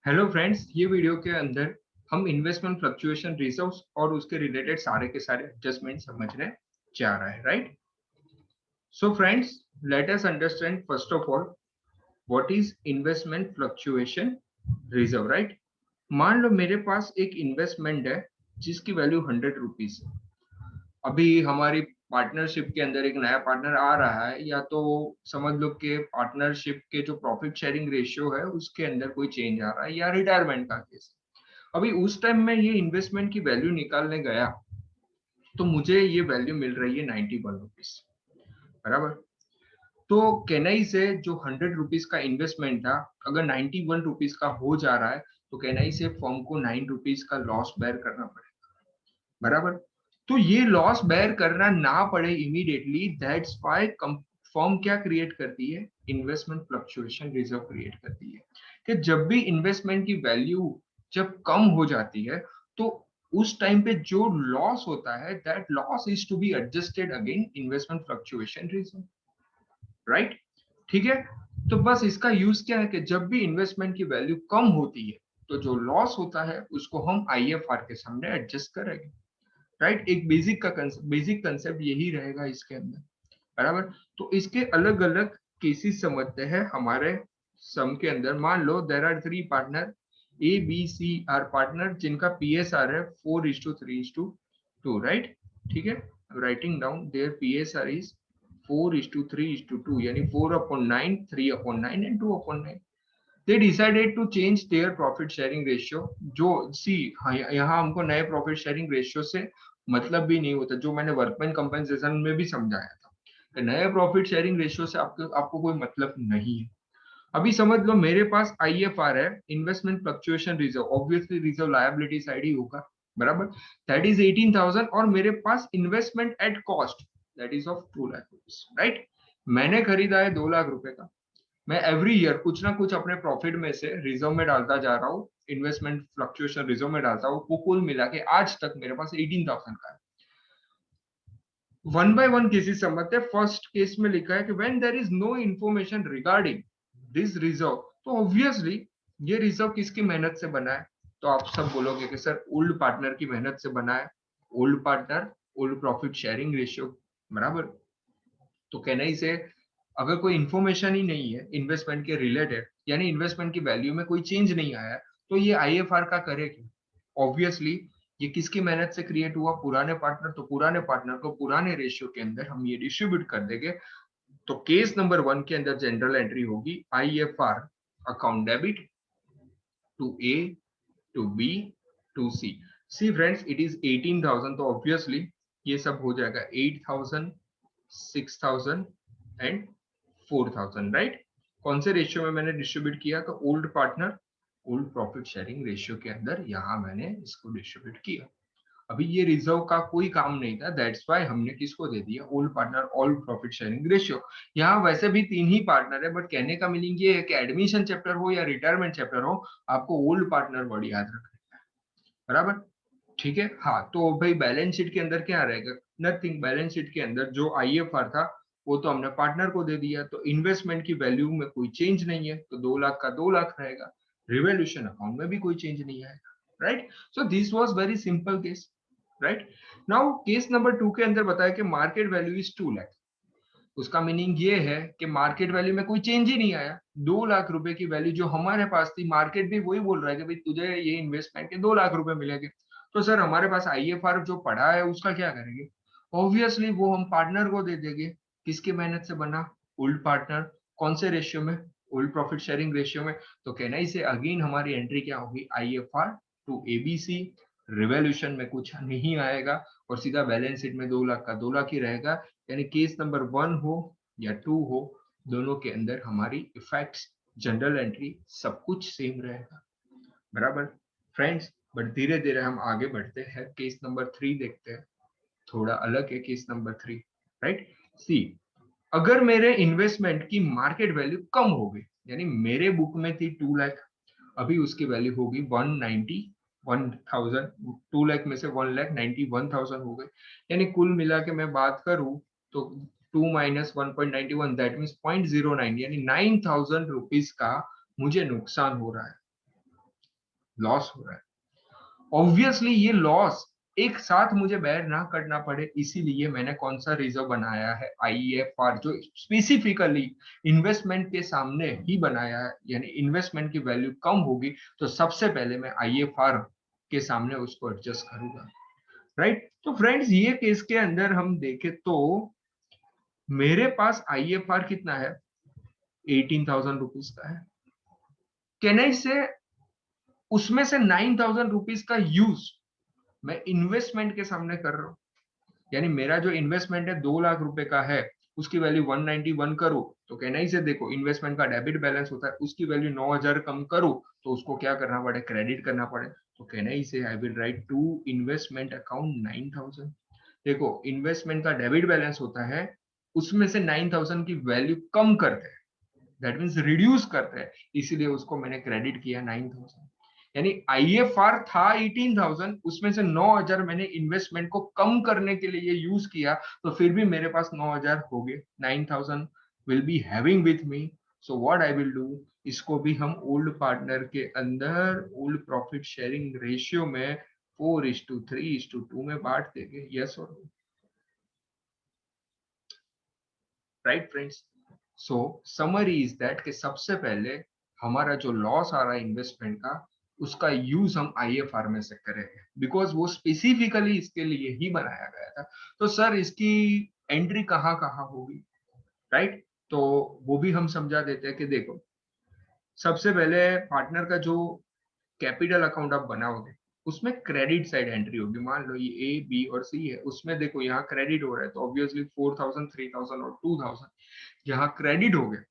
Hello friends, ये video के अंदर हम इन्वेस्टमेंट फ्लक्चुएशन रिजर्व्स और उसके रिलेटेड सारे के सारे एडजस्टमेंट समझने जा रहा है, right? So friends, let us understand first of all what is investment fluctuation reserve, right? मान लो मेरे पास एक इन्वेस्टमेंट है जिसकी वैल्यू 100 रुपीज है। अभी हमारी पार्टनरशिप के अंदर एक नया पार्टनर आ रहा है, या तो समझ लो कि पार्टनरशिप के जो प्रॉफिट शेयरिंग रेशियो है उसके अंदर कोई चेंज आ रहा है, या रिटायरमेंट का केस। अभी उस टाइम में ये इन्वेस्टमेंट की वैल्यू निकालने गया तो मुझे ये वैल्यू मिल रही है 91 रुपीज, बराबर। तो केनाई से जो 100 रुपीज का इन्वेस्टमेंट था, अगर 91 रुपीज का हो जा रहा है तो केनाई से फर्म को 9 रुपीज का लॉस बेयर करना पड़ेगा, बराबर। तो ये लॉस बेयर करना ना पड़े इमीडिएटली, दैट्स व्हाई फर्म क्या क्रिएट करती है, इन्वेस्टमेंट फ्लक्चुएशन रिजर्व क्रिएट करती है कि जब भी इन्वेस्टमेंट की वैल्यू जब कम हो जाती है तो उस टाइम पे जो लॉस होता है, that loss is to be adjusted again investment fluctuation reserve, right? ठीक है। तो बस इसका यूज क्या है कि जब भी इन्वेस्टमेंट की वैल्यू कम होती है तो जो लॉस होता है उसको हम आईएफआर के सामने एडजस्ट करेंगे, राइट? एक बेसिक कंसेप्ट यही रहेगा इसके अंदर, बराबर। तो इसके अलग अलग केसेस समझते हैं हमारे सम के अंदर। मान लो there are three partner, A B C are partner, जिनका पीएसआर है 4:3:2, राइट? ठीक है। Writing down their PSR is 4:3:2, यानी 4/9, 3/9 and 2/9। they decided to change their profit sharing ratio। जो सी, हाँ, यहाँ हमको नए प्रॉफिट शेयरिंग रेशियो से मतलब भी नहीं होता, जो मैंने वर्कमैन कंपनसेशन में भी समझाया था कि नए प्रॉफिट शेयरिंग रेशियो से आपको कोई मतलब नहीं है। अभी समझ लो मेरे पास आईएफआर है, investment fluctuation reserve, obviously reserve liability side ही होगा, बराबर। दैट इज 18,000 और मेरे पास investment at cost that is of 2 lakh rupees, right? मैंने खरीदा है 2 लाख रुपए का। मैं एवरी ईयर कुछ ना कुछ अपने प्रॉफिट में से रिजर्व में डालता जा रहा हूँ, इन्वेस्टमेंट फ्लक्चुएशन रिजर्व में डालता हूँ। वो कुल मिला के आज तक मेरे पास 18,000 का है। वन बाय वन केसेस समझते हैं। फर्स्ट केस में लिखा है कि when there is no information regarding this reserve, तो ऑब्वियसली ये रिजर्व किसकी मेहनत से बना है? तो आप सब बोलोगे कि सर ओल्ड पार्टनर की मेहनत से बना है। Old partner, old profit sharing ratio, बराबर। तो कहना ही से अगर कोई इंफॉर्मेशन ही नहीं है इन्वेस्टमेंट के रिलेटेड, यानी इन्वेस्टमेंट की वैल्यू में कोई चेंज नहीं आया, तो ये आईएफआर का करे क्यों? ऑब्वियसली ये किसकी मेहनत से क्रिएट हुआ? पुराने पार्टनर। तो पुराने पार्टनर को पुराने रेशियो के अंदर हम ये डिस्ट्रीब्यूट कर देंगे। तो केस नंबर 1 के अंदर जनरल एंट्री होगी IFR account debit to A, to B, to C. See friends, it is 18,000, तो ऑब्वियसली ये सब हो जाएगा 8,000, 6,000 एंड 4,000, राइट? कौन से रेशियो में मैंने डिस्ट्रीब्यूट किया? तो old partner old profit sharing ratio के अंदर यहां मैंने इसको डिस्ट्रीब्यूट किया। अभी ये रिजर्व का कोई काम नहीं था, दैट्स व्हाई हमने किसको दे दिया? Old partner old profit sharing ratio. यहाँ वैसे भी 3 ही पार्टनर है, बट कहने का मीनिंग ये है कि एडमिशन चैप्टर हो या रिटायरमेंट चैप्टर हो, आपको ओल्ड पार्टनर वर्ड याद रखना है, बराबर। ठीक है। हाँ, तो भाई बैलेंस शीट के अंदर क्या रहेगा? नथिंग। बैलेंस शीट के अंदर जो आईएफआर था वो तो हमने पार्टनर को दे दिया, तो इन्वेस्टमेंट की वैल्यू में कोई चेंज नहीं है, तो 2 लाख का 2 लाख रहेगा। रिवॉल्यूशन अकाउंट में भी कोई चेंज नहीं आएगा, right? So this was very simple case, right? Now case number 2 के अंदर बताया कि मार्केट वैल्यू इज 2 लाख। उसका मीनिंग ये है कि मार्केट वैल्यू में कोई चेंज ही नहीं आया। 2 लाख रुपए की वैल्यू जो हमारे पास थी, मार्केट भी वही बोल रहा है कि भाई तुझे ये इन्वेस्टमेंट के 2 लाख रुपए मिलेंगे। तो सर हमारे पास आईएफआर जो पड़ा है उसका क्या करेंगे? ऑब्वियसली वो हम पार्टनर को दे देंगे। किसकी मेहनत से बना? Old partner. कौन से रेशियो में? ओल्ड प्रॉफिट शेयरिंग रेशियो में। तो कहना ही से अगेन हमारी एंट्री क्या होगी? IFR to ABC. रिवॉल्यूशन में कुछ नहीं आएगा और सीधा बैलेंस शीट में 2 लाख का 2 लाख ही रहेगा। यानी केस नंबर 1 हो या 2 हो, दोनों के अंदर हमारी इफेक्ट्स, जनरल एंट्री, सब कुछ सेम रहेगा, बराबर फ्रेंड्स। बट धीरे धीरे हम आगे बढ़ते हैं, केस नंबर 3 देखते हैं। थोड़ा अलग है केस नंबर 3, राइट? सी, अगर मेरे इन्वेस्टमेंट की मार्केट वैल्यू कम हो गई, यानी मेरे बुक में थी 2 लाख, अभी उसकी वैल्यू होगी 191,000। 2 लाख में से 1,91,000 हो गई। यानी कुल मिला के मैं बात करूं तो 2 माइनस 1.91 दैट मीन्स 0.09, यानी 9,000 रुपीज का मुझे नुकसान हो रहा है। लॉस हो रहा है। ऑब्वियसली ये लॉस एक साथ मुझे बेयर ना करना पड़े, इसीलिए मैंने कौन सा रिजर्व बनाया है, आईएफआर, जो स्पेसिफिकली इन्वेस्टमेंट के सामने ही बनाया है। यानी इन्वेस्टमेंट की वैल्यू कम होगी तो सबसे पहले मैं आईएफआर के सामने उसको एडजस्ट करूंगा, राइट। तो फ्रेंड्स ये केस के अंदर हम देखें तो मेरे पास आईएफआर कितना है, 18,000 रुपीज का है। कैन आई से उसमें से 9,000 रुपीज का यूज मैं इन्वेस्टमेंट के सामने कर रहा हूँ। यानी मेरा जो इन्वेस्टमेंट है 2 लाख रुपए का है, उसकी वैल्यू 191 करूं तो कहना ही से देखो इन्वेस्टमेंट का डेबिट बैलेंस होता है, उसकी वैल्यू 9,000 कम करूं तो उसको क्या करना पड़े, क्रेडिट करना पड़े। तो कहना ही से I will write to investment account 9,000। देखो इन्वेस्टमेंट का डेबिट बैलेंस होता है, उसमें से 9,000 की वैल्यू कम करते हैं, दैट मीन्स रिड्यूस करते हैं, इसीलिए उसको मैंने क्रेडिट किया 9,000। यानी आईएफआर था 18,000, उसमें से 9,000 मैंने इन्वेस्टमेंट को कम करने के लिए यूज किया, तो फिर भी मेरे पास 9,000 हो गए, 9,000 will be having with me. So what I will do, इसको भी हम ओल्ड पार्टनर के अंदर ओल्ड प्रॉफिट शेयरिंग रेशियो में 4:3:2 में बांट देंगे, यस और no, right friends. So summary is that कि सबसे पहले हमारा जो लॉस आ रहा है इन्वेस्टमेंट का, उसका यूज हम आईएफआर में से करेंगे, बिकॉज वो स्पेसिफिकली इसके लिए ही बनाया गया था। तो सर इसकी एंट्री कहाँ कहाँ होगी, राइट। तो वो भी हम समझा देते हैं कि देखो सबसे पहले पार्टनर का जो कैपिटल अकाउंट आप बनाओगे, उसमें क्रेडिट साइड एंट्री होगी। मान लो ये ए बी और सी है, उसमें देखो यहाँ क्रेडिट हो रहा है तो ऑब्वियसली 4,000 3,000 और 2,000 यहाँ क्रेडिट हो गए।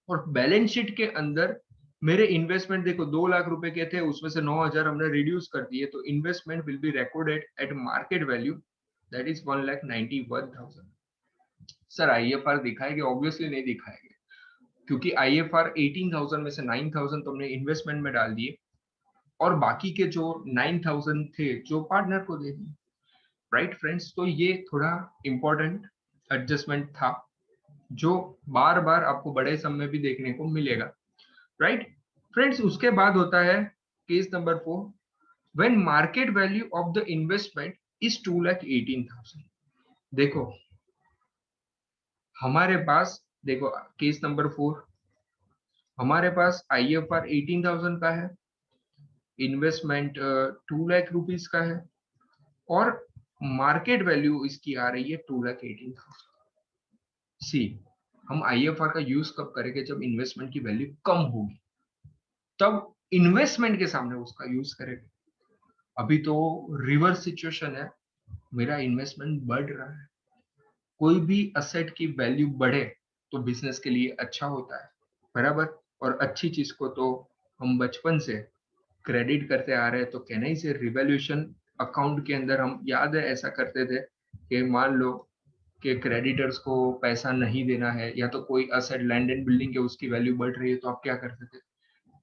और बैलेंस शीट के अंदर मेरे इन्वेस्टमेंट देखो 2 लाख रुपए के थे, उसमें से 9,000 हमने रिड्यूस कर दिए, तो investment will be recorded at market value, that is 1,91,000। Sir IFR दिखाएंगे, ऑब्वियसली नहीं दिखाएंगे, क्योंकि आईएफआर 18,000 में से 9,000 तो हमने इन्वेस्टमेंट में डाल दिए, और बाकी के जो 9,000 थे जो पार्टनर को दे दिए, राइट फ्रेंड्स। तो ये थोड़ा इंपॉर्टेंट एडजस्टमेंट था, जो बार बार आपको बड़े सम में भी देखने को मिलेगा, राइट फ्रेंड्स। उसके बाद होता है case number 4, when market value of the investment is 2,18,000। देखो हमारे पास, देखो केस नंबर 4, हमारे पास आईएफआर 18,000 का है, इन्वेस्टमेंट 2 लाख रुपीज का है, और मार्केट वैल्यू इसकी आ रही है 2,18,000। सी, हम आईएफआर का यूज कब करेंगे, जब इन्वेस्टमेंट की वैल्यू कम होगी, तब इन्वेस्टमेंट के सामने उसका यूज करेंगे। अभी तो रिवर्स सिचुएशन है, मेरा इन्वेस्टमेंट बढ़ रहा है। कोई भी असेट की वैल्यू बढ़े तो बिजनेस के लिए अच्छा होता है, बराबर। और अच्छी चीज को तो हम बचपन से क्रेडिट करते आ रहे हैं, तो कहना ही से रिवैल्यूएशन अकाउंट के अंदर हम याद है ऐसा करते थे कि मान लो कि क्रेडिटर्स को पैसा नहीं देना है, या तो कोई असेट लैंड एंड बिल्डिंग के उसकी वैल्यू बढ़ रही है, तो आप क्या करते थे,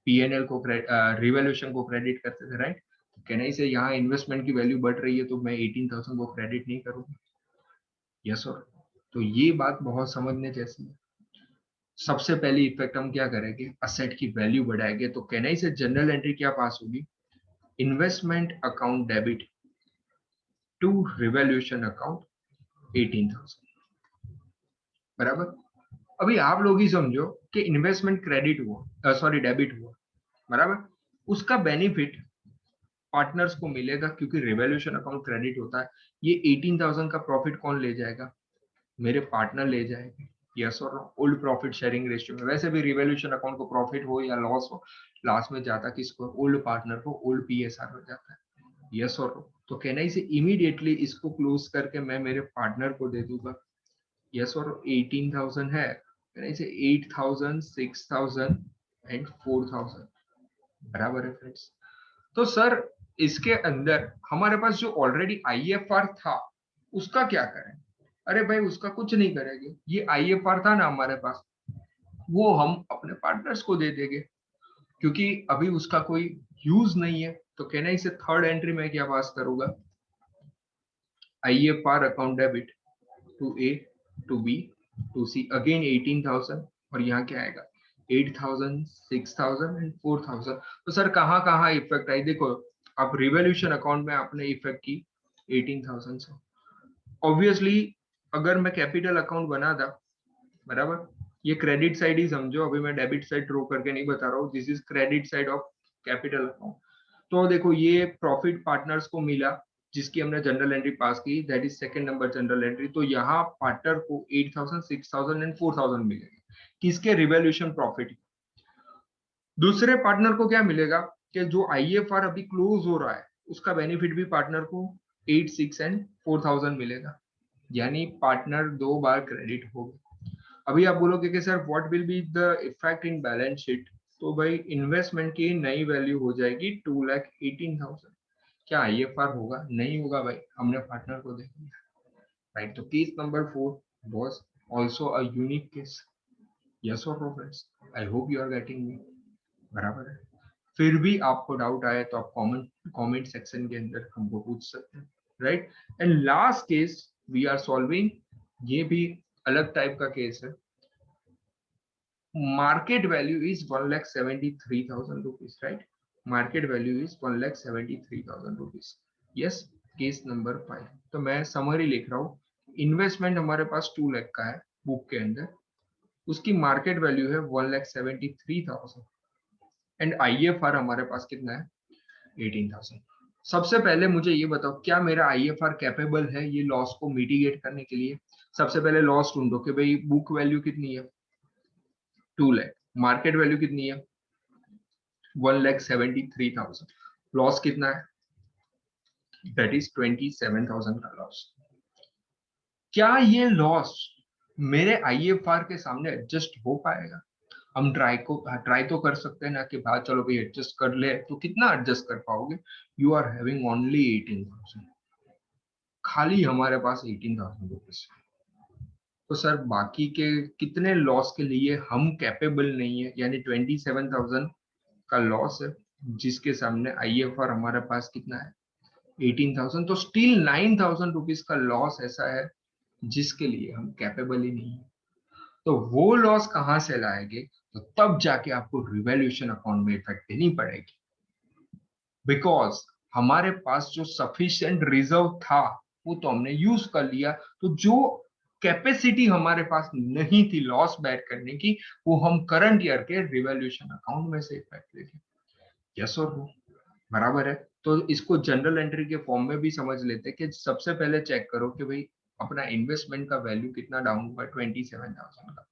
पीएनएल को रिवैल्यूएशन को क्रेडिट करते थे, राइट। कहना ही से यहाँ इन्वेस्टमेंट की वैल्यू बढ़ रही है तो मैं 18,000 को क्रेडिट नहीं करूंगा, यस और। तो ये बात बहुत समझने जैसी है। सबसे पहली इफेक्ट हम क्या करेंगे, असेट की वैल्यू बढ़ाएंगे, तो कहना ही से जनरल एंट्री क्या पास होगी, investment account debit to revaluation account 18,000, बराबर। अभी आप लोग ही समझो कि इन्वेस्टमेंट क्रेडिट हुआ, सॉरी डेबिट हुआ, बराबर। उसका बेनिफिट पार्टनर्स को मिलेगा, क्योंकि रिवैल्यूएशन अकाउंट क्रेडिट होता है। ये 18,000 का प्रॉफिट कौन ले जाएगा, मेरे पार्टनर ले जाएंगे, यस और ओल्ड प्रॉफिट शेयरिंग रेशियो में। वैसे भी रिवैल्यूएशन अकाउंट को प्रॉफिट हो या लॉस हो, लास्ट में जाता किसको, ओल्ड पार्टनर को, ओल्ड पीएसआर हो जाता है, यस और नो। तो कहना ही से इमीडिएटली इसको क्लोज करके मैं मेरे पार्टनर को दे दूंगा, यस और 18,000 है, कहना ही से 8,000 6,000 एंड 4,000, बराबर है फ्रेंड्स। तो सर इसके अंदर हमारे पास जो ऑलरेडी आईएफआर था उसका क्या करें। अरे भाई उसका कुछ नहीं करेंगे, ये आईएफआर था ना हमारे पास, वो हम अपने पार्टनर्स को दे देंगे, क्योंकि अभी उसका कोई यूज नहीं है। तो कहना इसे थर्ड एंट्री में क्या पास करूंगा, IFR account debit to A to B to C, again 18,000, और यहाँ क्या आएगा 8,000, 6,000 एंड 4,000। तो सर कहाँ कहाँ इफेक्ट आई, देखो आप रिवॉल्यूशन अकाउंट में आपने इफेक्ट की 18,000 से। ऑब्वियसली अगर मैं कैपिटल अकाउंट बना था, बराबर, ये क्रेडिट साइड ही समझो, अभी मैं डेबिट साइड ड्रॉ करके नहीं बता रहा हूँ, this is credit side of capital account. तो देखो ये प्रॉफिट पार्टनर्स को मिला जिसकी हमने जनरल एंट्री पास की, that is second number general entry. तो यहाँ पार्टनर को 8,000, 6,000 एंड 4,000 मिलेगा किसके, रिवॉल्यूशन प्रॉफिट। दूसरे पार्टनर को क्या मिलेगा कि जो आईएफआर अभी क्लोज हो रहा है उसका बेनिफिट भी पार्टनर को 8, 6 एंड 4,000 मिलेगा, यानी पार्टनर दो बार क्रेडिट होगा। अभी आप बोलोगे कि sir what will be the effect in balance sheet, तो भाई इन्वेस्टमेंट की नई वैल्यू हो जाएगी 2,18,000। क्या आईएफआर होगा, नहीं होगा भाई, हमने पार्टनर को देख लिया, राइट। तो case number 4 was also a unique case, yes or no friends, I hope you are getting me, बराबर है। फिर भी आपको डाउट आए तो आप कमेंट सेक्शन के अंदर हमको पूछ सकते हैं, right. And last case we are solving, ये भी अलग टाइप का केस है। Market value is 1,73,000 rupees, right. Market value is 1,73,000 rupees, yes. Case number 5, तो मैं समरी लिख रहा हूँ। इन्वेस्टमेंट हमारे पास 2 लाख का है बुक के अंदर, उसकी मार्केट वैल्यू है 1,73,000 एंड आईएफआर हमारे पास कितना है, 18,000। सबसे पहले मुझे ये बताओ, क्या मेरा आईएफआर कैपेबल है ये लॉस को मिटिगेट करने के लिए। सबसे पहले लॉस ढूंढो कि भाई बुक वैल्यू कितनी है, 2 लाख, मार्केट वैल्यू कितनी है, 1,73,000, लॉस कितना है, दैट इज 27,000 का लॉस। क्या ये लॉस मेरे आईएफआर के सामने एडजस्ट हो पाएगा। हम ट्राई तो कर सकते हैं ना कि भाई चलो भाई एडजस्ट कर ले, तो कितना एडजस्ट कर पाओगे, यू आर हैविंग ओनली 18,000, खाली हमारे पास 18,000 रुपीज। तो सर बाकी के कितने लॉस के लिए हम कैपेबल नहीं है, यानी 27,000 का लॉस है जिसके सामने आईएफआर हमारे पास कितना है, 18,000। तो स्टिल 9,000 रुपीज का लॉस ऐसा है जिसके लिए हम कैपेबल ही नहीं है। तो वो लॉस कहां से लाएंगे, तो तब जाके आपको रिवॉल्यूशन अकाउंट में इफेक्ट देनी पड़ेगी, बिकॉज हमारे पास जो सफिशिएंट रिजर्व था वो तो हमने यूज कर लिया, तो जो कैपेसिटी हमारे पास नहीं थी लॉस बेयर करने की, वो हम करंट ईयर के रिवॉल्यूशन अकाउंट में से इफेक्ट लेंगे, यस और नो, बराबर है। तो इसको जनरल एंट्री के फॉर्म में भी समझ लेते कि सबसे पहले चेक करो कि भाई अपना इन्वेस्टमेंट का वैल्यू कितना डाउन हुआ, 27,000 का।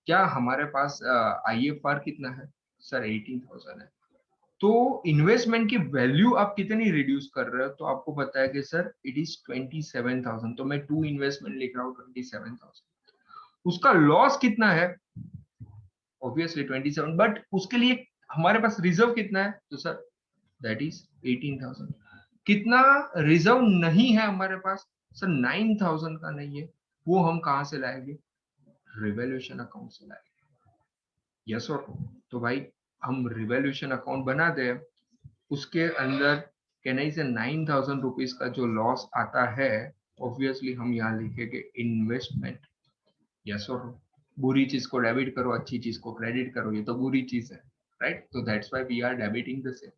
क्या हमारे पास आईएफआर कितना है, सर 18,000 है। तो इन्वेस्टमेंट की वैल्यू आप कितनी रिड्यूस कर रहे हो, तो आपको पता है कि सर इट इज 27,000, तो मैं टू इन्वेस्टमेंट लिख रहा हूँ 27,000। उसका लॉस कितना है, ऑब्वियसली 27, बट उसके लिए हमारे पास रिजर्व कितना है, तो सर दैट इज 18,000। कितना रिजर्व नहीं है हमारे पास, सर 9,000 का नहीं है, वो हम कहां से लाएंगे, रिवॉल्यूशन अकाउंट से लाएंगे, यस और नो। तो भाई हम रिवॉल्यूशन अकाउंट बना दे, उसके अंदर कहने से 9,000 रुपीज का जो लॉस आता है, ऑब्वियसली हम यहाँ लिखेंगे इन्वेस्टमेंट, यस और नो। बुरी चीज को डेबिट करो, अच्छी चीज को क्रेडिट करो, ये तो बुरी चीज है, राइट। तो that's why we are debiting the same.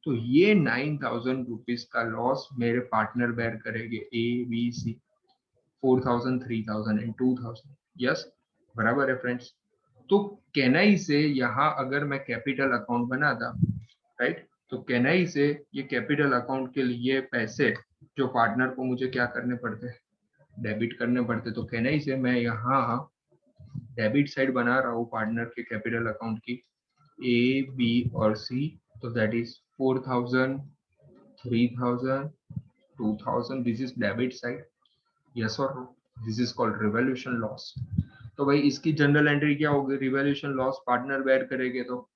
तो ये 9,000 रुपीज का लॉस मेरे पार्टनर बेयर करेंगे, A B C, 4,000, 3,000 and 2,000, yes, बराबर है फ्रेंड्स। तो केनाई से यहाँ अगर मैं कैपिटल अकाउंट बना था, राइट, तो केनाई से ये कैपिटल अकाउंट के लिए पैसे जो पार्टनर को मुझे क्या करने पड़ते, डेबिट करने पड़ते, तो केनाई से मैं यहाँ डेबिट साइड बना रहा हूँ पार्टनर के कैपिटल अकाउंट की, ए बी और सी। तो that is 4,000, 3,000, 2,000, this is debit side, yes और no, this is called revolution loss. तो भाई इसकी जनरल एंट्री क्या होगी, रिवॉल्यूशन लॉस पार्टनर बेयर करेंगे। तो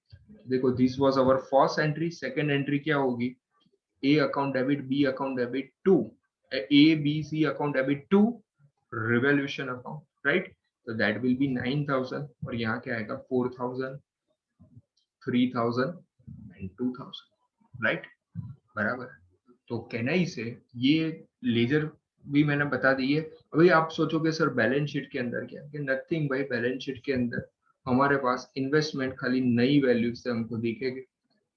देखो this was our first entry, second entry क्या होगी, A account debit, B account debit to, A B C account debit to revaluation account, right. तो दैट विल बी 9,000 और यहाँ क्या आएगा, 4,000, 3,000 एंड 2,000, राइट, बराबर। तो केनाई से ये लेजर भी मैंने बता दी है। अभी आप सोचोगे सर बैलेंस शीट के अंदर क्या है, कि नथिंग भाई, बैलेंस शीट के अंदर हमारे पास इन्वेस्टमेंट खाली नई वैल्यू से हमको दिखेगी,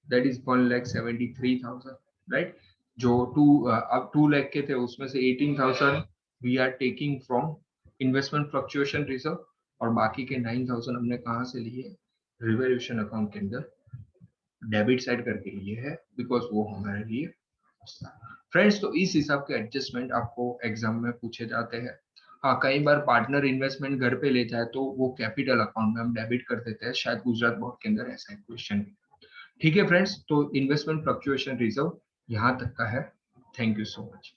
दैट इज 1,73,000, राइट। जो अब 2 लाख के थे उसमें से 18,000 we are taking from investment fluctuation reserve, और बाकी के 9,000 हमने कहाँ से लिए, रिवैल्यूएशन अकाउंट के अंदर डेबिट साइड करके लिए है, बिकॉज वो हमारे लिए फ्रेंड्स। तो इस हिसाब के एडजस्टमेंट आपको एग्जाम में पूछे जाते हैं। हाँ, कई बार पार्टनर इन्वेस्टमेंट घर पे लेता है तो वो कैपिटल अकाउंट में हम डेबिट कर देते हैं, शायद गुजरात बोर्ड के अंदर ऐसा एक क्वेश्चन। ठीक है फ्रेंड्स, तो इन्वेस्टमेंट फ्लक्चुएशन रिजर्व यहाँ तक का है। Thank you so much.